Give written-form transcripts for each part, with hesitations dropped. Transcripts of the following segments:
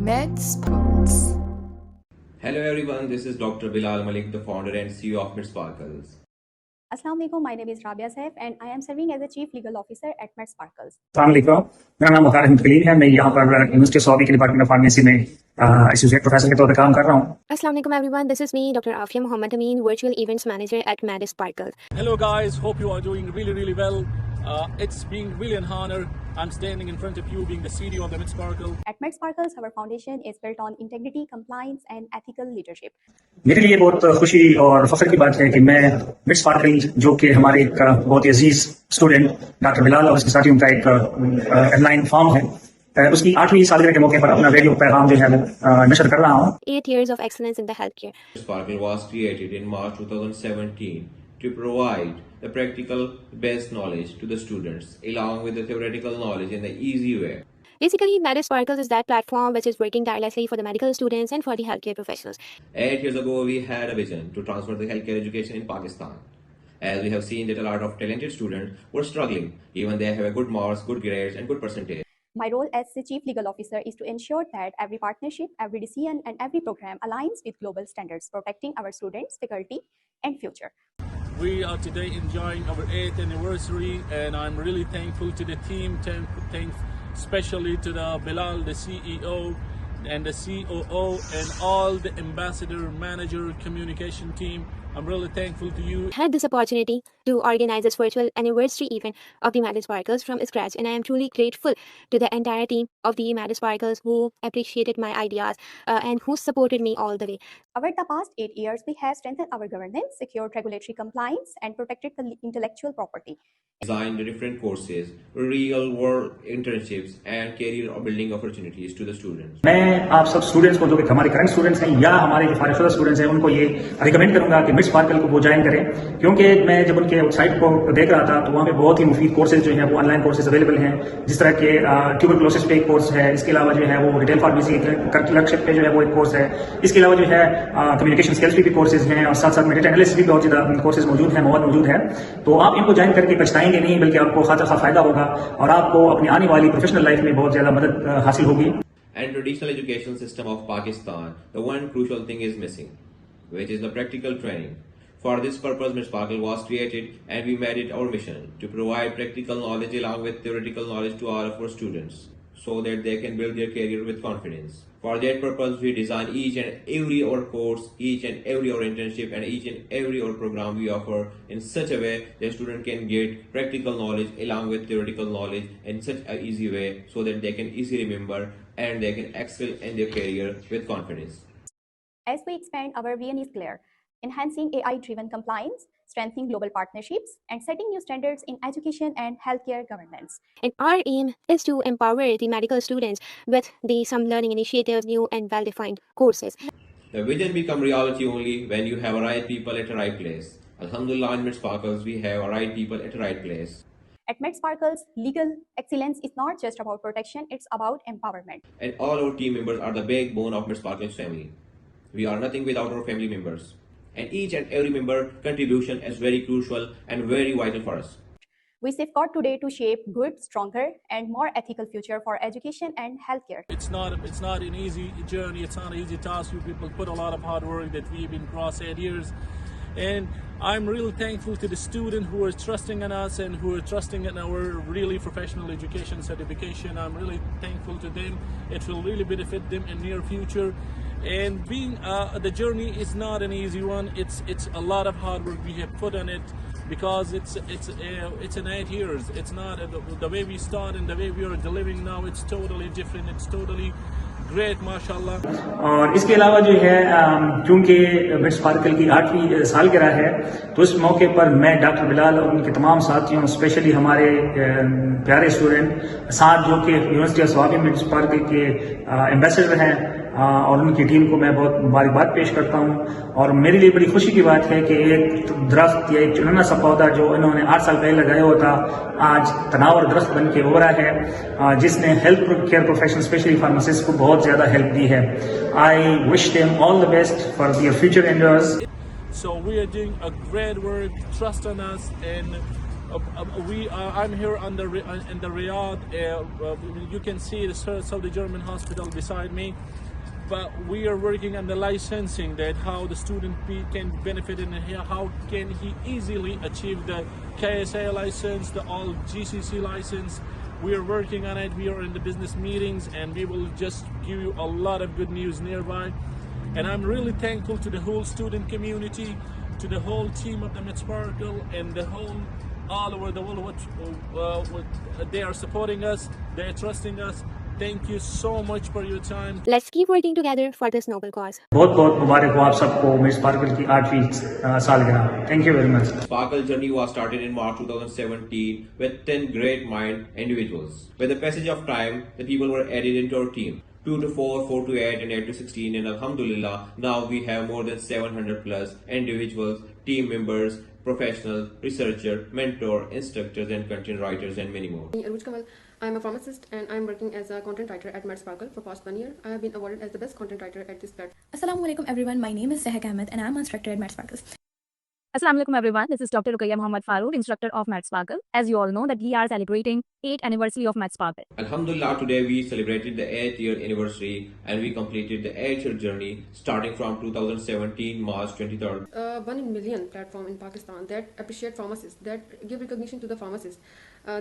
MedSparkles. Hello everyone, this is Dr. Bilal Malik, the founder and CEO of MedSparkles. Assalamu alaikum, my name is Rabia Saif and I am serving as a Chief Legal Officer at MedSparkles. अस्सलामुअलैकुम, मेरा नाम मुतार अहमद कलीम है। मैं यहाँ पर university of Saudi के department of pharmacy में associate professor के तौर पर काम कर रहा हूँ। Assalamu alaikum everyone, this is me Dr. Afia Muhammad Amin, Virtual Events Manager at MedSparkles. Hello guys, hope you are doing really well. It's being really an honor. I'm standing in front of you being the CEO of the MedSparkle. At MedSparkles, our foundation is built on integrity, compliance and ethical leadership. मेरे लिए बहुत खुशी और फख्र की बात है कि मैं MedSparkle, जो कि हमारे एक बहुत ही अजीज स्टूडेंट डॉक्टर बिलाल और उसके साथ ही उनका एक ऑनलाइन फॉर्म है, उसकी 8वीं सालगिरह के मौके पर अपना रेडियो पैगाम जो है वो नशर कर रहा हूँ। 8 years of excellence in the healthcare. MedSparkle was created in March 2017 to provide the practical based knowledge to the students along with the theoretical knowledge in the easy way. Basically, MedSparkles is that platform which is working tirelessly for the medical students and for the healthcare professionals. 8 years ago, we had a vision to transfer the healthcare education in Pakistan. As we have seen that a lot of talented students were struggling, even they have a good marks, good grades and good percentage. My role as the Chief Legal Officer is to ensure that every partnership, every decision and every program aligns with global standards, protecting our students, faculty and future. We are today enjoying our 8th anniversary and I'm really thankful to the team, thanks especially to the Bilal, the CEO and the COO and all the ambassador, manager, communication team. I'm really thankful to you. I had this opportunity to organize this virtual anniversary event of the MedSparkles from scratch, and I am truly grateful to the entire team of the MedSparkles who appreciated my ideas and who supported me all the way. Over the past 8 years, we have strengthened our governance, secured regulatory compliance and protected the intellectual property. Designed different courses, real world internships and career building opportunities to the students. मैं आप सब students को, जो कि हमारे current students हैं या हमारे जो फारिगशुदा स्टूडेंट्स हैं, उनको ये रिकमेंड करूंगा कि MedSparkle को वो ज्वाइन करें, क्योंकि मैं जब उनके वेबसाइट को देख रहा था तो वहाँ पे बहुत ही मुफीद कोर्सेज जो हैं वो ऑनलाइन कोर्सेज अवेलेबल हैं, जिस तरह के ट्यूबरकुलोसिस पे एक कोर्स है, इसके अलावा जो है वो रिटेल फार्मेसी क्लर्कशिप पे जो है वो एक कोर्स है, इसके अलावा जो है कम्युनिकेशन स्किल्स पे भी कोर्सेज हैं और साथ साथ में डेटा एनालिसिस भी बहुत ज़्यादा कोर्सेज मौजूद हैं, मौजूद है। तो आप इनको ज्वाइन करके पछताएंगे नहीं, बल्कि आपको खासा फायदा होगा और आपको अपनी आने वाली प्रोफेशनल लाइफ में बहुत ज्यादा मदद हासिल होगी। And traditional education system of Pakistan, the one crucial thing is missing, which is the practical training. For this purpose, MedSparkle was created and we made it our mission to provide practical knowledge along with theoretical knowledge to all of our students so that they can build their career with confidence. For that purpose, we design each and every our course, each and every our internship and each and every our program we offer in such a way that student can get practical knowledge along with theoretical knowledge in such an easy way so that they can easily remember and they can excel in their career with confidence. As we expand, our vision is clear: enhancing AI-driven compliance, strengthening global partnerships, and setting new standards in education and healthcare governance. And our aim is to empower the medical students with some learning initiatives, new and well-defined courses. The vision become reality only when you have right people at the right place. Alhamdulillah, in MedSparkles, we have right people at the right place. At MedSparkles, legal excellence is not just about protection, it's about empowerment. And all our team members are the backbone of MedSparkles family. We are nothing without our family members. And each and every member contribution is very crucial and very vital for us. We safeguard today to shape good, stronger, and more ethical future for education and healthcare. It's not an easy journey, it's not an easy task. You people put a lot of hard work that we've been across 8 years. And I'm really thankful to the students who are trusting in us and who are trusting in our really professional education certification. I'm really thankful to them. It will really benefit them in near future. And being the journey is not an easy one. It's a lot of hard work we have put on it because it's in 8 years. It's not the way we start and the way we are delivering now. It's totally different. It's totally great, माशाल्लाह। और इसके अलावा जो है क्योंकि MedSparkle की 8वीं सालगिरह है, तो इस मौके पर मैं डॉक्टर बिलाल और उनके तमाम साथियों, स्पेशली हमारे प्यारे स्टूडेंट साथ जो कि यूनिवर्सिटी ऑफ सऊदी MedSparkle के एम्बेसडर हैं और उनकी टीम को मैं बहुत मुबारकबाद पेश करता हूं। और मेरे लिए बड़ी खुशी की बात है कि एक दरख्त या एक चुनना सा पौधा जो इन्होंने 8 साल पहले लगाया हुआ था, आज तनावर दरख्त बन के उभरा है, जिसने health care professional specially pharmacist को बहुत ज्यादा हेल्प दी है। I wish them all the best for their future endeavours. So we are doing a great work. Trust on us and I'm here in the Riyadh. You can see the Saudi German hospital beside me. But we are working on the licensing, that how the student can benefit and how can he easily achieve the KSA license, the all GCC license. We are working on it. We are in the business meetings, and we will just give you a lot of good news nearby. And I'm really thankful to the whole student community, to the whole team of the MedSparkle, and the whole all over the world. What they are supporting us, they are trusting us. Thank you so much for your time. Let's keep working together for this noble cause. बहुत बहुत मुबारक हो आप सबको miss sparkle की 8वीं सालगिरह। Thank you very much. Sparkle journey was started in March 2017 with 10 great mind individuals. With the passage of time, the people were added into our team. 2 to 4, 4 to 8, and 8 to 16, and Alhamdulillah, now we have more than 700 plus individuals, team members, professionals, researchers, mentor, instructors, and content writers, and many more. Aruj Kamal. I'm a pharmacist and I'm working as a content writer at MedSparkle for past 1 year. I have been awarded as the best content writer at this platform. Assalamu alaikum everyone, my name is Sehak Ahmed and I'm an instructor at MedSparkle. Assalamu alaikum everyone, this is Dr. Ruqayya Muhammad Farooq, instructor of MedSparkle. As you all know that we are celebrating 8th anniversary of MedSparkle. Alhamdulillah, today we celebrated the 8th year anniversary and we completed the 8th year journey starting from 2017 March 23rd. 1 in million platform in Pakistan that appreciate pharmacists, that give recognition to the pharmacists.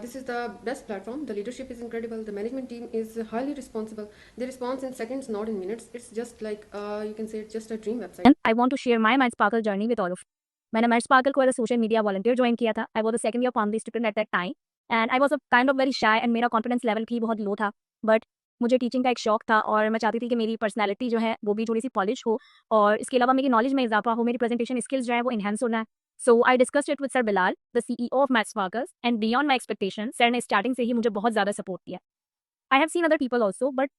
This is the best platform. The leadership is incredible. The management team is highly responsible. They respond in seconds, not in minutes. It's just like, you can say it's just a dream website. And I want to share my MedSparkle journey with all of you. मैंने MedSparkle को as a social media volunteer join किया था. I was a second year pharmacy student at that time and I was a kind of very shy and मेरा confidence level भी बहुत लो था. But मुझे teaching का एक शौक था और मैं चाहती थी कि मेरी पर्सनैलिटी जो है वो भी थोड़ी सी पॉलिश हो और इसके अलावा मेरी नॉलेज में इजाफा हो, मेरी प्रेजेंटेशन स्किल्स जो है वो इन्हेंस होना है. So I discussed it with sir Bilal, the CEO of MedSparkle, and beyond my expectation sir ने स्टार्टिंग से ही मुझे बहुत ज़्यादा सपोर्ट किया. I have seen other people also, but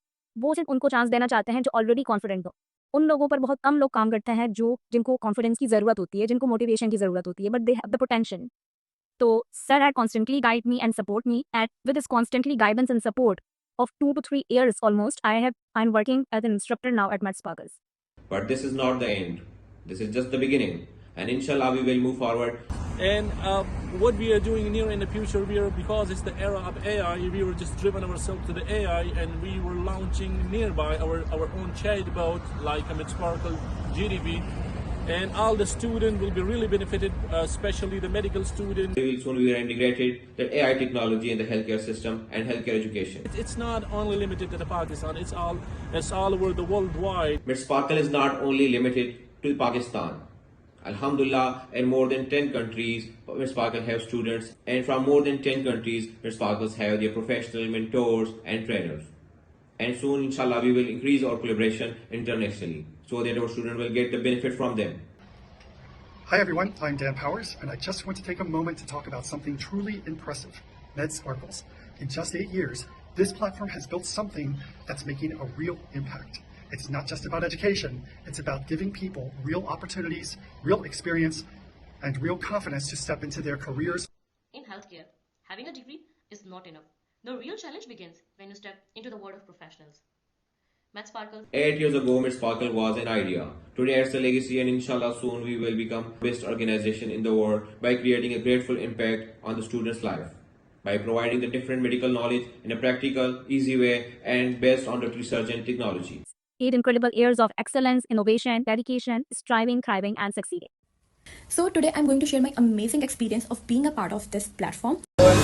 वो सिर्फ उनको चांस देना चाहते हैं जो ऑलरेडी कॉन्फिडेंट हो. उन लोगों पर बहुत कम लोग काम करते हैं जिनको कॉन्फिडेंस की ज़रूरत होती है, जिनको मोटिवेशन की ज़रूरत होती है, but they have the potential. तो sir had constantly guide me and support me at with this constantly guidance and support of 2 to 3 years almost, I'm working as an instructor now at MedSparkle. But this is not the end. This is just the beginning. And inshallah we will move forward. And what we are doing near in the future, because it's the era of AI, we were just driven ourselves to the AI, and we were launching nearby our own chatbot like a MedSparkle GDB. And all the students will be really benefited, especially the medical students. We will soon be integrated the AI technology in the healthcare system and healthcare education. It's not only limited to the Pakistan, it's all over the worldwide. MedSparkle is not only limited to Pakistan. Alhamdulillah, in more than 10 countries, MedSparkle have students, and from more than 10 countries, MedSparkles have their professional mentors and trainers. And soon, inshallah, we will increase our collaboration internationally so that our students will get the benefit from them. Hi everyone, I'm Dan Powers, and I just want to take a moment to talk about something truly impressive, MedSparkles. In just 8 years, this platform has built something that's making a real impact. It's not just about education, it's about giving people real opportunities, real experience, and real confidence to step into their careers. In healthcare, having a degree is not enough. The real challenge begins when you step into the world of professionals. MedSparkle. 8 years ago, MedSparkle was an idea. Today, it's a legacy, and inshallah, soon we will become the best organization in the world by creating a grateful impact on the student's life, by providing the different medical knowledge in a practical, easy way, and based on the research and technology. 8 incredible years of excellence, innovation, dedication, striving, thriving, and succeeding. So today I'm going to share my amazing experience of being a part of this platform.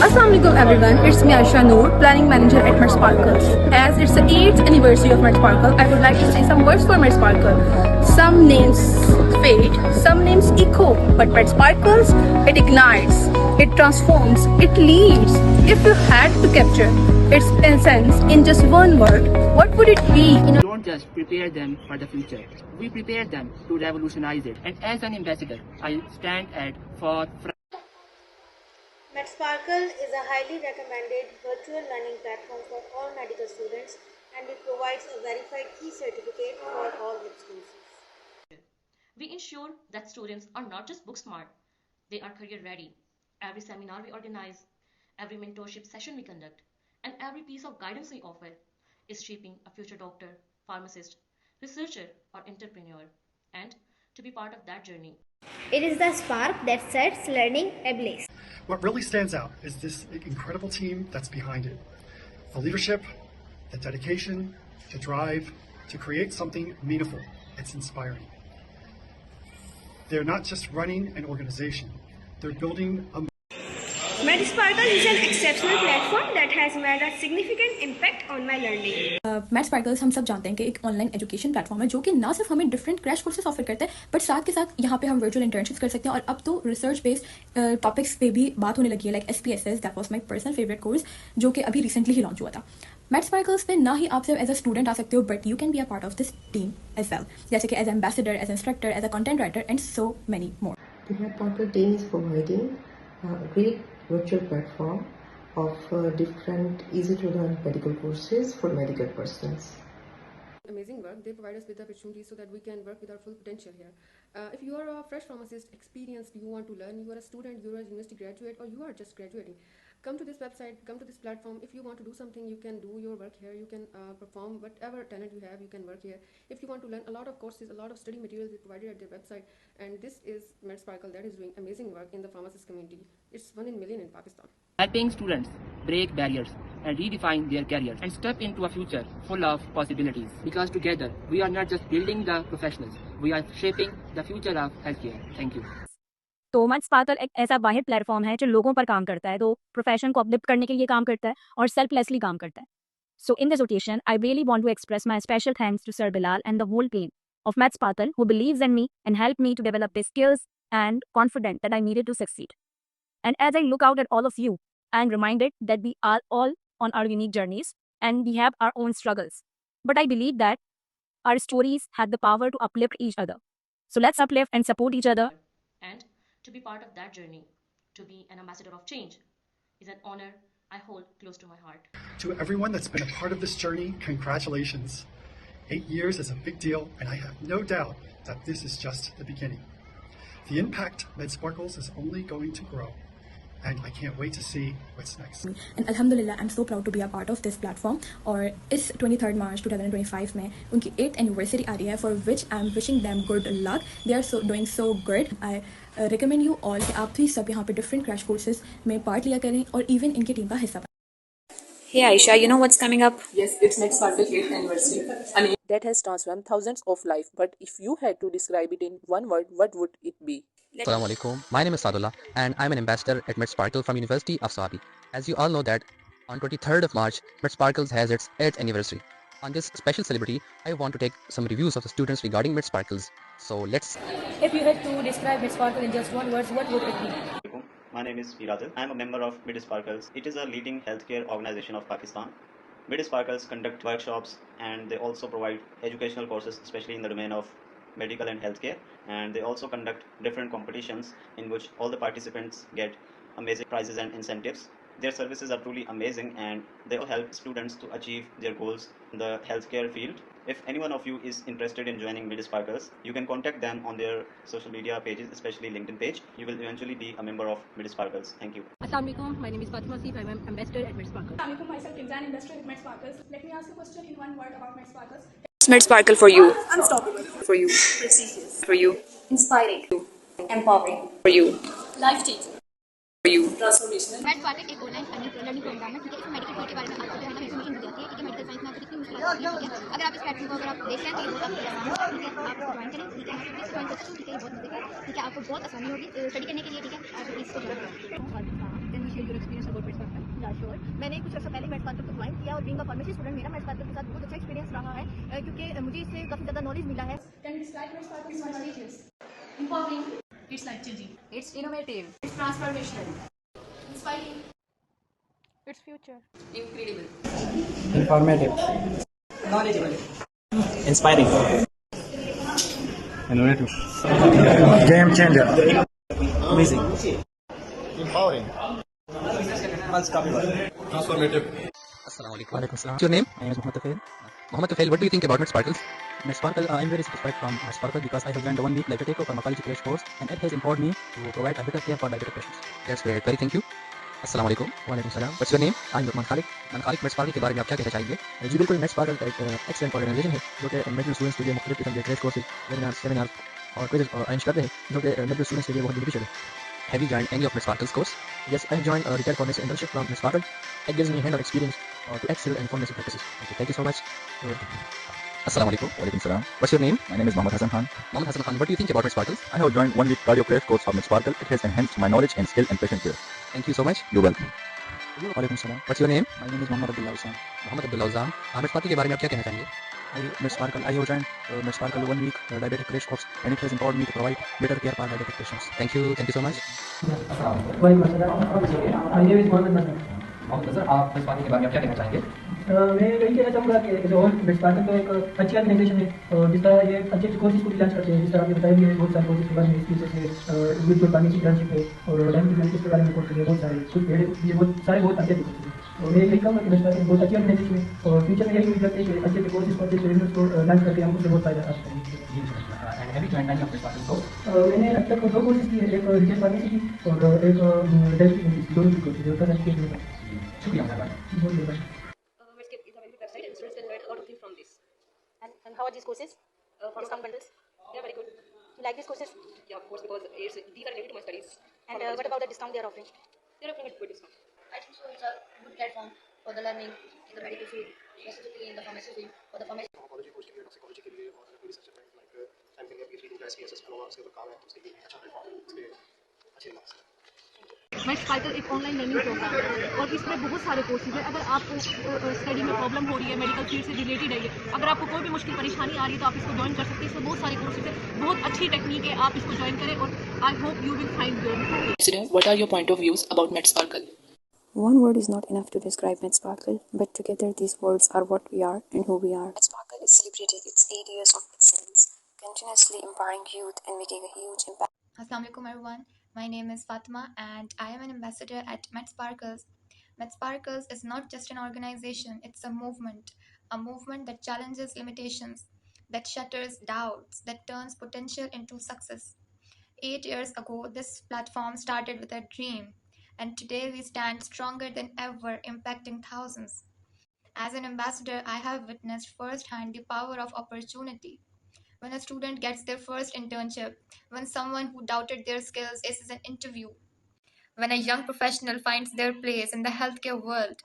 Assalamu alaikum everyone, it's me Aisha Noor, planning manager at MedSparkle. As it's the 8th anniversary of MedSparkle, I would like to say some words for MedSparkle. Some names fade, some names echo, but MedSparkle, it ignites, it transforms, it leads. If you had to capture its essence in just one word, what would it be? Don't just prepare them for the future. We prepare them to revolutionize it. And as an ambassador, I stand for MedSparkle is a highly recommended virtual learning platform for all medical students, and it provides a verified key certificate for all its users. We ensure that students are not just book smart, they are career ready. Every seminar we organize, every mentorship session we conduct, and every piece of guidance we offer is shaping a future doctor, pharmacist, researcher, or entrepreneur. And to be part of that journey. It is the spark that sets learning ablaze. What really stands out is this incredible team that's behind it. The leadership, the dedication, the drive to create something meaningful. It's inspiring. They're not just running an organization, they're building a MedSparkle is an exceptional platform that has made a significant impact on my learning. MedSparkles हम सब जानते हैं कि एक online education platform है जो कि ना सिर्फ हमें डिफरेंट क्रैश कोर्सेज ऑफर करता है बट साथ के साथ यहाँ पे हम वर्चुअल इंटर्नशिप्स कर सकते हैं और अब तो रिसर्च बेस्ड टॉपिक्स पे भी बात होने लगी है like SPSS that was my personal favourite course जो कि अभी रिसेंटली ही लॉन्च हुआ था. MedSparkles पे ना ही आप सिर्फ एज अ स्टूडेंट आ सकते हो but you can be a part of this team as well जैसे कि as ambassador as instructor as a content writer and so many more. The MedSparkle team is providing a great virtual platform of different easy-to-learn medical courses for medical persons. Amazing work. They provide us with the opportunity so that we can work with our full potential here. If you are a fresh pharmacist, experienced, you want to learn, you are a student, you are a university graduate, or you are just graduating, come to this website, come to this platform. If you want to do something, you can do your work here. You can perform whatever talent you have, you can work here. If you want to learn a lot of courses, a lot of study materials is provided at their website. And this is MedSparkle that is doing amazing work in the pharmacist community. It's 1 in million in Pakistan. Helping students break barriers and redefine their careers and step into a future full of possibilities. Because together, we are not just building the professionals, we are shaping the future of healthcare. Thank you. तो MedSparkle एक ऐसा वाहिद platform है जो लोगों पर काम करता है, तो प्रोफेशन को अपलिफ्ट करने के लिए काम करता है और सेल्फलेसली काम करता है. So in this occasion, I really want to express my special thanks to Sir Bilal and the whole team of MedSparkle who believes in me and helped me to develop the skills and confidence that I needed to succeed. And as I look out at all of you, I am reminded that we are all on our unique journeys and we have our own struggles. But I believe that our stories have the power to uplift each other. So let's uplift and support each other. And to be part of that journey, to be an ambassador of change, is an honor I hold close to my heart. To everyone that's been a part of this journey, congratulations. 8 years is a big deal, and I have no doubt that this is just the beginning. The impact MedSparkles is only going to grow, and I can't wait to see what's next. And Alhamdulillah, I'm so proud to be a part of this platform. और इस 23rd March 2025 में उनकी 8th anniversary आ रही है, for which I'm wishing them good luck. They are doing so good. I recommend you all कि आप भी सब यहाँ पे different crash courses में part लिया करें और even इनकी टीम का हिस्सा बनें. Hey Aisha, you know what's coming up? Yes, it's MedSparkle 8th anniversary. And that has transformed thousands of lives. But if you had to describe it in one word, what would it be? Assalamu alaikum. My name is Sadullah and I'm an ambassador at MedSparkle from University of Saudi. As you all know that on 23rd of March, MedSparkle has its 8th anniversary. On this special celebrity, I want to take some reviews of the students regarding MedSparkles. So let's... If you had to describe MedSparkle in just one word, what would it be? My name is Firadil. I am a member of MedSparkles. It is a leading healthcare organization of Pakistan. MedSparkles conduct workshops and they also provide educational courses, especially in the domain of medical and healthcare. And they also conduct different competitions in which all the participants get amazing prizes and incentives. Their services are truly amazing and they will help students to achieve their goals in the healthcare field. If any one of you is interested in joining MedSparkles, you can contact them on their social media pages, especially LinkedIn page. You will eventually be a member of MedSparkles. Thank you. Assalamu alaikum. My name is Fatima Seif. I'm an ambassador at MedSparkles. Assalamu alaikum. Myself, Kinzan, ambassador at MedSparkles. Let me ask you a question in one word about MedSparkles. What's MedSparkle for you? Unstoppable. For you. Prestigious. For you. Inspiring. Empowering. For you. Life-changing. For you. Transformational. MedSparkle एक online learning programme है, ठीक है. इसमें medical field के बारे में आपको जो है ना इन्फॉर्मेशन दी जाती है, ठीक है. मेडिकल साइंस में आपको कितनी मुश्किल होती है, ठीक है. अगर आप इस प्लेटफॉर्म को अगर आप देखते हैं तो ये बहुत आपके लिए आसान है, ठीक है. आप ज्वाइन करें, ठीक है. मैं ज्वाइन करता हूँ, ठीक है. ये बहुत मजे का, ठीक है. आपको बहुत आसानी होगी स्टडी करने के लिए, ठीक है. आप इसको ज्वाइन करें. Can you share your experience about MedSparkle? Yeah, sure. मैंने कुछ अर्सा पहले MedSparkle को ज्वाइन किया और बीइंग अ फार्मेसी स्टूडेंट मेरा MedSparkle के साथ बहुत अच्छा एक्सपीरियंस रहा है, क्योंकि मुझे इससे काफ़ी ज़्यादा नॉलेज मिला है. Can you describe MedSparkle in one sentence? Empowering. It's life-changing. It's innovative. It's transformational. Inspiring. It's future. Incredible. Informative. Knowledgeable. Inspiring. Innovative. Game changer. Amazing. Empowering. Unstoppable. Transformative. Assalamu alaikum. What's your name? My name is Muhammad Tafail. Muhammad Tafail, what do you think about MedSparkles? MedSparkle, I'm very satisfied from MedSparkle because I have joined the 1 week Laboratory Pharmacology crash course and it has empowered me to provide a better care for diabetic patients. That's great. Very thank you. Assalamu alaikum. Walaikum salam. What's your name? I'm Lukman Khalik. MedSparkle के बारे में आप क्या कहना चाहेंगे? जी बिल्कुल MedSparkle एक excellent organisation है जो कि मेडिकल स्टूडेंट्स के लिए मुख्तलिफ किस्म के क्रैश कोर्सेज, वेबिनार, सेमिनार और क्विज़ अरेंज करते हैं जो कि मेडिकल स्टूडेंट्स के लिए बहुत बेनिफिशियल है। Have you joined any of Ms. Sparkle's course? Yes, I have joined a retail pharmacy internship from Ms. Sparkle. It gives me hands-on experience to excel in pharmacy practices. Okay, thank you so much. Assalamu alaikum. Walaikum salam. What's your name? My name is Mohammed Hassan Khan. Mohammed Hassan Khan. What do you think about Ms. Sparkles? I have joined 1 week cardio crash course of Ms. Sparkle. It has enhanced my knowledge and skill in patient care. Thank you so much. You're welcome. Walaikum salam. What's your name? My name is Mohammed Abdullah Hussain. Mohammed Abdullah Hussain. Ms. Sparkle के बारे में आप क्या कहना चाहेंगे? Ms. Sparkle, I have joined Ms. Sparkle 1 week diabetic crash course and it has empowered me to provide better care for diabetic patients. Thank you so much. My name is Mohammed Nasir. Mohammed sir, आप Ms. Sparkle के बारे में आप क्या कहना चाहेंगे? मैं यही कहना चाहूँगा कि जो Ms. Sparkle तो एक अच्छी ऑर्गेनाइजेशन है और जिस तरह ये अच्छे कोर्सेज को लॉन्च करते हैं, जिस तरह आपने बताया भी है बहुत सारे कोर्सेज के बारे में, इसकी जैसे इंडिविजुअल पार्टनरशिप इंटर्नशिप है और डायबिटिक डायबिटीज के बारे में कोर्सेज है, बहुत सारे कुछ ये बहुत सारे बहुत अच्छे कोर्सेज हैं और मैं यही कहूँगा कि Ms. Sparkle बहुत अच्छी ऑर्गेनाइजेशन है और फ्यूचर में यही उम्मीद करते हैं कि अच्छे कोर्सेज को अच्छे स्टूडेंट्स को लॉन्च करके हम उससे बहुत फायदा हासिल करेंगे। Have you joined any of Ms. Sparkle's course? मैंने अब तक 2 कोर्सेज किए, एक रिटेल फार्मेसी की और एक डायबिटिक इंग्लिश, दोनों की कोर्सेज है, उत्तर के लिए। शुक्रिया बहुत धन्यवाद। And how are these courses? From some bundles? Yeah, very good. You like these courses? Yeah, of course, because these are related to my studies. And what about the discount they are offering? They are offering a good discount. I think so. It's a good platform for the learning in the medical field, specifically in the pharmacy field, for the pharmacy. Oncology course के लिए, toxicology के लिए और कोई research friends like I'm thinking of PhD का SPSS fellow उसके ऊपर काम है, उसके लिए अच्छा प्लेटफॉर्म है, उसके अच्छे मार्क्स हैं। Ms. Sparkle एक ऑनलाइन लर्निंग प्रोग्राम है और इसमें बहुत सारे कोर्सेज है। अगर आपको स्टडी में प्रॉब्लम हो रही है, मेडिकल फील्ड से रिलेटेड है, अगर आपको कोई भी मुश्किल परेशानी आ रही है तो आप इसको ज्वाइन कर सकते हैं। इसमें बहुत सारे कोर्सेज है, बहुत अच्छी टेक्निक है, आप इसको ज्वाइन करें और I hope you will find your. What are your point of views about Ms. Sparkle? One word is not enough to describe Ms. Sparkle, but together these words are what we are and who we are. Ms. Sparkle is celebrating its 8 years of excellence, continuously empowering youth and making a huge impact. Assalamu alaikum everyone. My name is Fatima and I am an ambassador at Ms. Sparkles. Ms. Sparkles is not just an organization, it's a movement that challenges limitations, that shatters doubts, that turns potential into success. 8 years ago, this platform started with a dream, and today we stand stronger than ever, impacting thousands. As an ambassador, I have witnessed firsthand the power of opportunity. When a student gets their first internship, when someone who doubted their skills aces an interview, when a young professional finds their place in the healthcare world,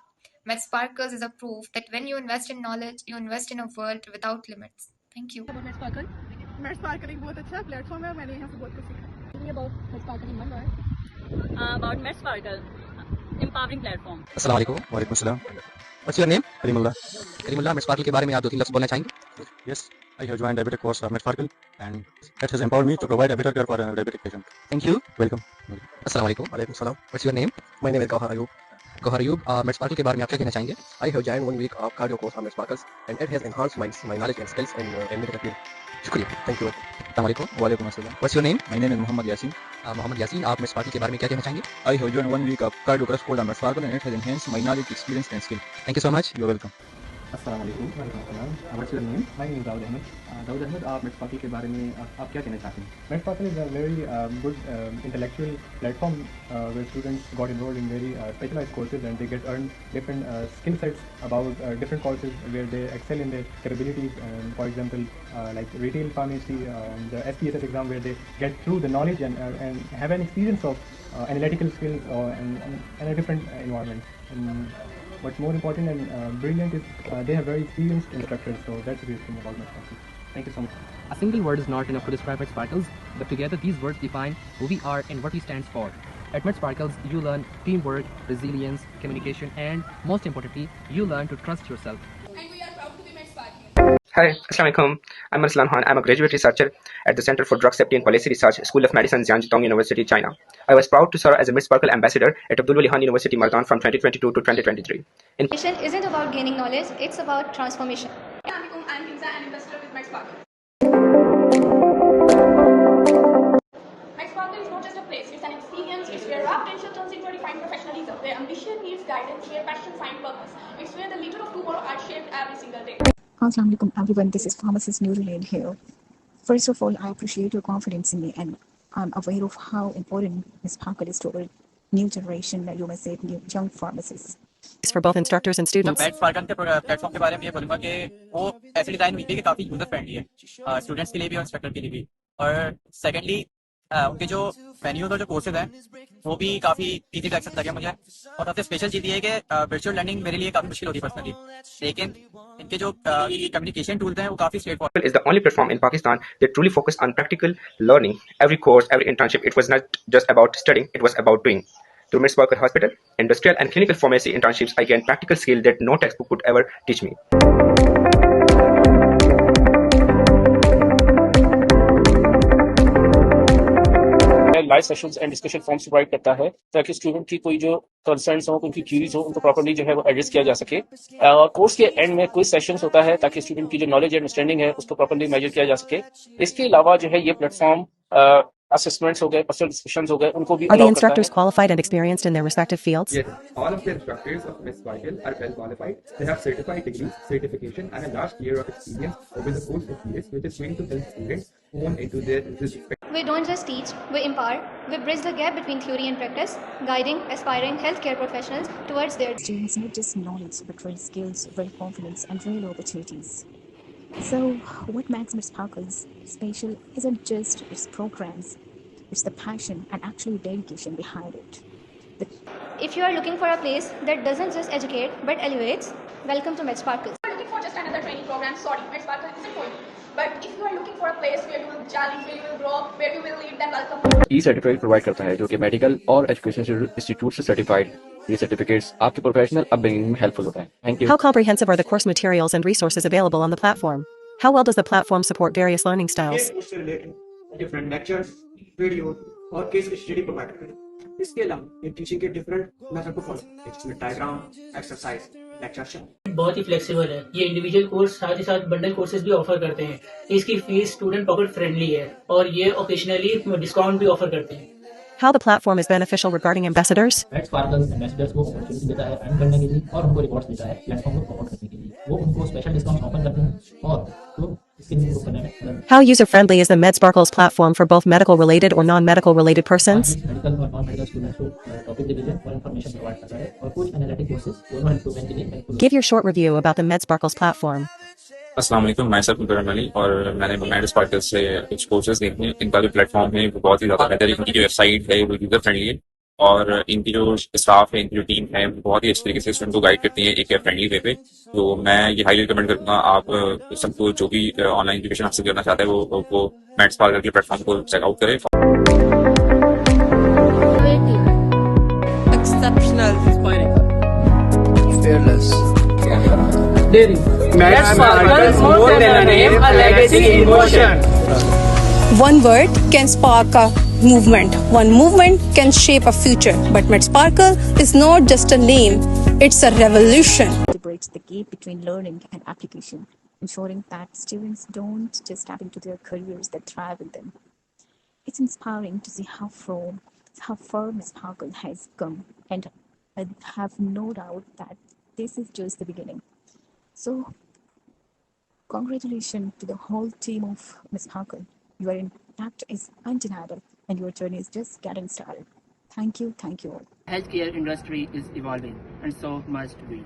Ms. Sparkles is a proof that when you invest in knowledge, you invest in a world without limits. Thank you. About Ms. Sparkle? Ms. Sparkle एक बहुत अच्छा platform है, मैंने यहाँ से बहुत कुछ सीखा। Tell me about Ms. Sparkle in one word. About Ms. Sparkle, empowering platform. Assalamu alaikum. Walaikum salam. What's your name? Karimullah. Karimullah, Ms. Sparkle के बारे में आप 2-3 लफ्ज़ बोलना चाहेंगे? Yes, I have joined diabetic course of Ms. Sparkle and that has empowered me to provide a better care for a diabetic patient. Thank you. Welcome. Assalamu alaikum. Walaikum salam. What's your name? My name is Gauhar Ayub. Gauhar Ayub, Ms. Sparkle के बारे में आप क्या कहना चाहेंगे? I have joined 1 week of cardio course of Ms. Sparkle and it has enhanced my knowledge and skills in medical field. शुक्रिया। Thank you. Assalamu alaikum. Walaikum assalam. What's your name? My name is Muhammad Yasin. Mohammed Yasin, आप Ms. Sparkle के बारे में क्या कहना चाहेंगे? I have joined 1 week of cardio crash course of Ms. Sparkle and it has enhanced my knowledge, experience and skill. Thank you so much. You're welcome. Assalamu alaikum. What's your name? My name is Dawood Ahmed. Dawood Ahmad, आप Ms. Sparkle के बारे में आप क्या कहना चाहते हैं? Ms. Sparkle is a very good intellectual platform where students got enrolled in very specialized courses and they get earned different skill sets about different courses where they excel in their capabilities. For example, like retail pharmacy, the SPSS exam where they get through the knowledge and have an experience of analytical skills and a different environment. And what's more important and brilliant is they have very experienced instructors, so that's the great thing about Ms. Sparkle. Thank you so much. A single word is not enough to describe Ms. Sparkles, but together these words define who we are and what we stand for. At Ms. Sparkles, you learn teamwork, resilience, communication, and most importantly, you learn to trust yourself. And we are proud to be Ms. Sparkle. Hi, Assalamu alaikum. I'm Arslan Khan. I'm a graduate researcher at the Center for Drug Safety and Policy Research, School of Medicine, Zhejiang University, China. I was proud to serve as a Ms. Sparkle ambassador at Abdul Wali Khan University, Mardan from 2022 to 2023. Education isn't about gaining knowledge, it's about transformation. I'm Hinza, an ambassador with Ms. Sparkle. Ms. Sparkle is not just a place, it's an experience. It's where raw potential turns into a refined professionalism, where ambition meets guidance, where passion finds purpose. It's where the leader of tomorrow are shaped every single day. Assalamu alaikum everyone, this is pharmacist Nurulain here. First of all, I appreciate your confidence in me and I'm aware of how important Ms. Sparkle is to our new generation, you may say new young pharmacists. It's for both instructors and students. Ms. Sparkle के platform के बारे में ये बोलूँगा कि वो ऐसे design हुई थी कि काफ़ी यूजर फ्रेंडली है, स्टूडेंट्स के लिए भी और इंस्ट्रक्टर के लिए भी। और सेकेंडली उनके जो मेन्यूज और जो कोर्सेज हैं वो भी काफ़ी ईजी टू एक्सेस लगे मुझे। और सबसे स्पेशल चीज़ ये है कि वर्चुअल लर्निंग मेरे लिए काफ़ी मुश्किल होती है पर्सनली, लेकिन इनके जो कम्युनिकेशन टूल्स हैं वो काफ़ी straight forward. Is the only platform in Pakistan that truly focused on practical learning. Every course, every internship, it was not just about studying, it was about doing. Through Mid Sparkle Hospital, industrial and clinical pharmacy internships, I gained practical skill that no textbook could ever teach me. Live sessions and discussion forms provide करता है ताकि student की कोई जो concerns हो, उनकी curies हो, उनको प्रॉपर्ली जो है वो एड्रेस किया जा सके। कोर्स के एंड में क्विज सेशंस होता है ताकि स्टूडेंट की जो नॉलेज एंड अंडरस्टैंडिंग है उसको प्रॉपर्ली मेजर किया जा सके। इसके अलावा जो है ये प्लेटफॉर्म असेसमेंट्स हो गए, पर्सनल डिस्कशंस हो गए, उनको भी Are the allow करता instructors है। qualified and experienced in their respective fields? Yes, all of the instructors of Miss Sparkle are well qualified. They have certified degrees, certification, and a last year of experience over the course of years, which is going to help students hone into their respective. We don't just teach, we empower. We bridge the gap between theory and practice, guiding aspiring healthcare professionals towards their Students not just knowledge, but real skills, real confidence, and real opportunities. So, what makes Miss Sparkles special isn't just its programs, it's the passion and actually dedication behind it. If you are looking for a place that doesn't just educate but elevates, welcome to Med Sparkles. If you are looking for just another training program, sorry, Med Sparkle isn't for you. But if you are looking for a place where you will challenge, where you will grow, where you will lead, then welcome. E-certificate provide करता है जो कि medical और education institute से certified. ये certificates आपके professional upbringing में helpful होता है। Thank you. How comprehensive are the course materials and resources available on the platform? How well does the platform support various learning styles? Different lectures, video और case study provide करें। इसके अलावा ये teaching के different method को follow करते हैं जिसमें डायग्राम, एक्सरसाइज, लेक्चर बहुत ही फ्लेक्सिबल है। ये इंडिविजुअल कोर्स साथ ही साथ बंडल कोर्सेज भी ऑफर करते हैं। इसकी फीस स्टूडेंट पॉकेट फ्रेंडली है और ये ओकेजनली डिस्काउंट भी ऑफर करते हैं। How the platform is beneficial regarding ambassadors? Med Sparkle ambassadors को अपॉर्चुनिटी देता है अर्न करने के लिए और उनको रिवॉर्ड्स देता है प्लेटफॉर्म को प्रमोट करने के लिए। वो उनको स्पेशल डिस्काउंट ऑफर करते हैं और तो इसके लिए ग्रुप करने में How user-friendly is the Med Sparkles platform for both medical-related or non-medical related persons? Medical और नॉन मेडिकल स्टूडेंट्स को टॉपिक डिवीजन और इंफॉर्मेशन प्रोवाइड करता है और कुछ एनालिटिक कोर्सेज दोनों इंप्रूवमेंट के लिए helpful. Give your short review about the Med Sparkles platform. अस्सलाम वालेकुम, मैं सर अली और मैंने मेड स्पार्कल से कुछ कोर्सेज देखे हैं। इनका जो प्लेटफॉर्म है वो बहुत ही ज़्यादा बेहतर है। इनकी जो वेबसाइट है वो यूजर फ्रेंडली है और इनकी जो स्टाफ है, इनकी जो टीम है वो बहुत ही अच्छी तरीके से स्टूडेंट को गाइड करती है एक फ्रेंडली वे पे। तो मैं ये हाईली रिकमेंड करूँगा आप सबको जो भी ऑनलाइन एजुकेशन हासिल करना चाहता है वो मेड स्पार्कल के प्लेटफॉर्म को चेकआउट करे। Exceptional, inspiring, fearless. Med Sparkle, more than a name, a legacy in motion. One word can spark a movement. One movement can shape a future. But Med Sparkle is not just a name, it's a revolution. To bridge the gap between learning and application, ensuring that students don't just tap into their careers that thrive in them. It's inspiring to see how far Miss Sparkle has come, and I have no doubt that this is just the beginning. So, congratulations to the whole team of Miss Sparkle. Your impact is undeniable, and your journey is just getting started. Thank you all. Healthcare industry is evolving, and so must we.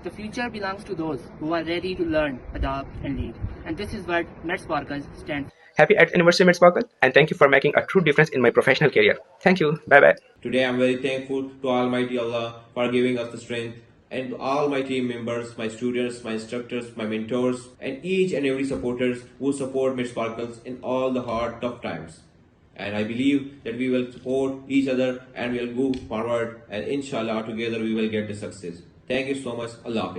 The future belongs to those who are ready to learn, adapt, and lead. And this is what Med Sparkle stands for. Happy at Anniversary Med Sparkle, and thank you for making a true difference in my professional career. Thank you. Bye bye. Today I'm very thankful to Almighty Allah for giving us the strength, and to all my team members, my students, my instructors, my mentors, and each and every supporters who support Med Sparkles in all the hard, tough times. And I believe that we will support each other and we'll move forward, and inshallah together we will get the success. Thank you so much. Allah Hafiz.